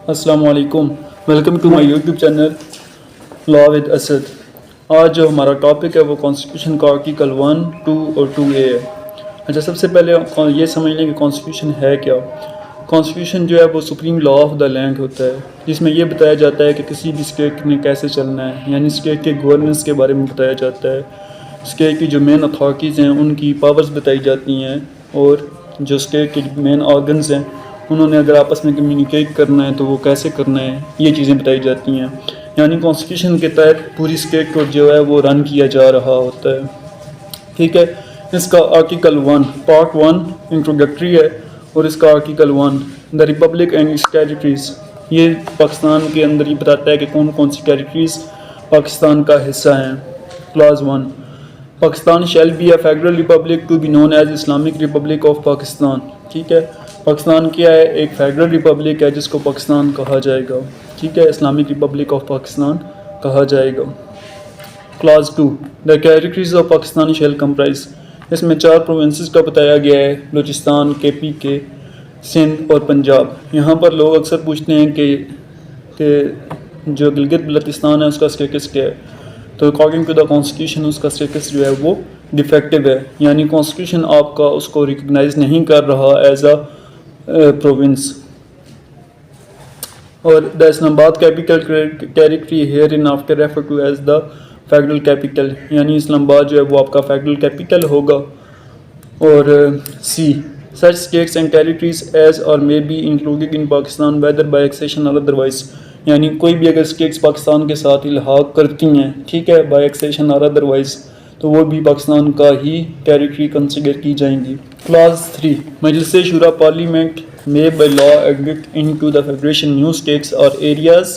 السلام علیکم، welcome to my YouTube channel law with Asad. آج جو ہمارا ٹاپک ہے وہ کانسٹیٹیوشن کا آرٹیکل 1، 2 اور 2A ہے۔ اچھا، سب سے پہلے یہ سمجھ لیں کہ کانسٹیٹیوشن ہے کیا۔ کانسٹیٹیوشن جو ہے وہ supreme law of the land ہوتا ہے، جس میں یہ بتایا جاتا ہے کہ کسی بھی اسٹیٹ نے کیسے چلنا ہے، یعنی اسٹیٹ کے گورننس کے بارے میں بتایا جاتا ہے، اسٹیٹ کی جو مین اتھارٹیز ہیں ان کی پاورز بتائی جاتی ہیں، اور جو اسٹیٹ کے مین آرگنز ہیں انہوں نے اگر آپس میں کمیونیکیٹ کرنا ہے تو وہ کیسے کرنا ہے، یہ چیزیں بتائی جاتی ہیں۔ یعنی کانسٹیٹیوشن کے تحت پوری اسٹیٹ کو جو ہے وہ رن کیا جا رہا ہوتا ہے، ٹھیک ہے۔ اس کا آرٹیکل 1 پارٹ 1 انٹروڈکٹری ہے، اور اس کا article 1 the republic and its territories, یہ پاکستان کے اندر یہ بتاتا ہے کہ کون کون سی ٹیریٹریز پاکستان کا حصہ ہیں۔ Clause 1، Pakistan shall be a federal republic to be known as Islamic republic of Pakistan, ٹھیک ہے۔ پاکستان کیا ہے؟ ایک فیڈرل ریپبلک ہے جس کو پاکستان کہا جائے گا، ٹھیک ہے، اسلامک ریپبلک آف پاکستان کہا جائے گا۔ Clause 2، the territories of Pakistan shall comprise, اس میں 4 پروونسز کا بتایا گیا ہے، بلوچستان، KPK، سندھ اور پنجاب۔ یہاں پر لوگ اکثر پوچھتے ہیں کہ جو گلگت بلتستان ہے اس کا اسٹیٹس کیا ہے، تو اکارڈنگ ٹو دا کانسٹیٹیوشن اس کا اسٹیٹس جو ہے وہ ڈیفیکٹیو ہے، یعنی کانسٹیٹیوشن آپ کا اس کو ریکگنائز نہیں کر رہا ایز اے پروونس۔ اور the Islamabad capital territory hereinafter refer to as the federal capital, یعنی اسلام آباد جو ہے وہ آپ کا فیڈرل کیپیٹل ہوگا۔ اور سی، such states and territories as or may be included in Pakistan whether by accession or otherwise، یعنی کوئی بھی اگر اسٹیٹس پاکستان کے ساتھ الحاق کرتی ہیں، ٹھیک ہے، بائی ایکسیشن اور ادروائز، تو وہ بھی پاکستان کا ہی ٹیریٹری کنسیڈر کی جائیں گی۔ کلاز 3، مجلس شورا parliament may by law admit into the federation new states or areas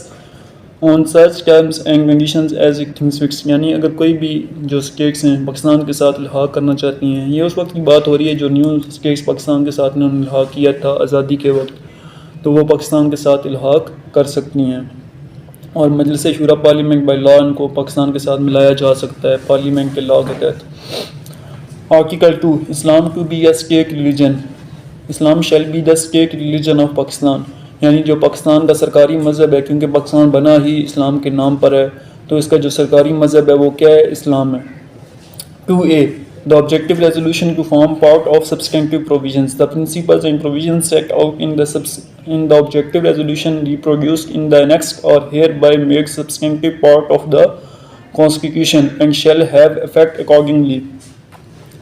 on such terms and conditions as it thinks fit، یعنی اگر کوئی بھی جو اسٹیٹس ہیں پاکستان کے ساتھ الحاق کرنا چاہتی ہیں، یہ اس وقت کی بات ہو رہی ہے جو نیو اسٹیٹس پاکستان کے ساتھ انہوں نے الحاق کیا تھا آزادی کے وقت، تو وہ پاکستان کے ساتھ الحاق کر سکتی ہیں، اور مجلس شورا پارلیمنٹ بائی لا ان کو پاکستان کے ساتھ ملایا جا سکتا ہے پارلیمنٹ کے لا کے تحت۔ Article 2، Islam to be a state religion, Islam shall be the state religion of Pakistan, یعنی جو پاکستان کا سرکاری مذہب ہے، کیونکہ پاکستان بنا ہی اسلام کے نام پر ہے، تو اس کا جو سرکاری مذہب ہے وہ کیا ہے؟ اسلام ہے۔ 2A، the objective resolution to form part of substantive provisions، the principles and provisions set out in the objective resolution reproduced in the annexed are hereby made substantive part of the constitution and shall have effect accordingly،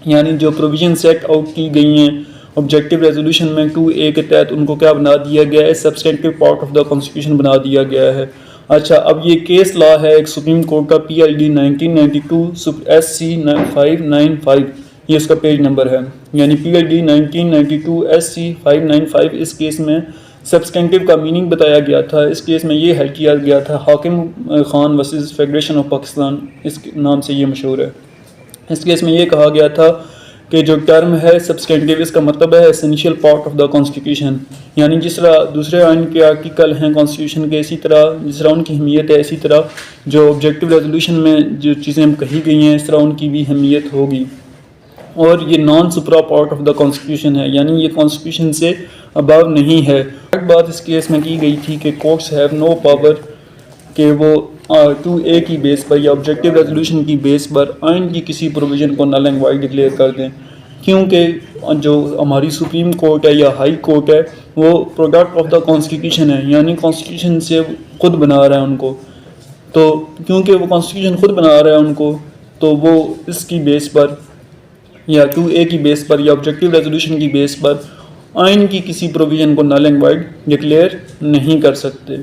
یعنی جو provision set out کی گئی ہیں objective resolution میں 2A کے تحت ان کو کیا بنا دیا گیا ہے؟ Substantive part of the constitution بنا دیا گیا ہے۔ اچھا، اب یہ کیس لا ہے ایک سپریم کورٹ کا PLD 1992 SC 595، یہ اس کا پیج نمبر ہے، یعنی PLD 1992 SC 595۔ اس کیس میں سبسٹینٹیو کا میننگ بتایا گیا تھا، اس کیس میں یہ حل کیا گیا تھا، Hakim Khan versus federation of Pakistan, اس نام سے یہ مشہور ہے۔ اس کیس میں یہ کہا گیا تھا کہ جو ٹرم ہے سبسٹینٹیو، اس کا مطلب ہے essential part of the constitution, یعنی جس طرح دوسرے آئین کے آرٹیکل ہیں کانسٹیٹیوشن کے، اسی طرح جس طرح ان کی اہمیت ہے، اسی طرح جو آبجیکٹیو ریزولوشن میں جو چیزیں کہی گئی ہیں اس طرح ان کی بھی اہمیت ہوگی، اور یہ نان سپرا پارٹ آف دا کانسٹیٹیوشن ہے، یعنی یہ کانسٹیٹیوشن سے ابو نہیں ہے۔ ایک بات اس کیس میں کی گئی تھی کہ کورٹس ہیو نو پاور کہ وہ 2A کی بیس پر یا آبجیکٹیو ریزولوشن کی بیس پر آئین کی کسی پروویژن کو نل اینڈ وائڈ ڈکلیئر کر دیں، کیونکہ جو ہماری سپریم کورٹ ہے یا ہائی کورٹ ہے وہ پروڈکٹ آف دا کانسٹیٹیوشن ہے، یعنی کانسٹیٹیوشن سے خود بنا رہا ہے ان کو، تو کیونکہ وہ کانسٹیٹیوشن خود بنا رہا ہے ان کو، تو وہ اس کی بیس پر یا 2A کی بیس پر یا آبجیکٹیو ریزولوشن کی بیس پر آئین کی کسی پروویژن کو نل اینڈ وائڈ ڈکلیئر نہیں کر سکتے۔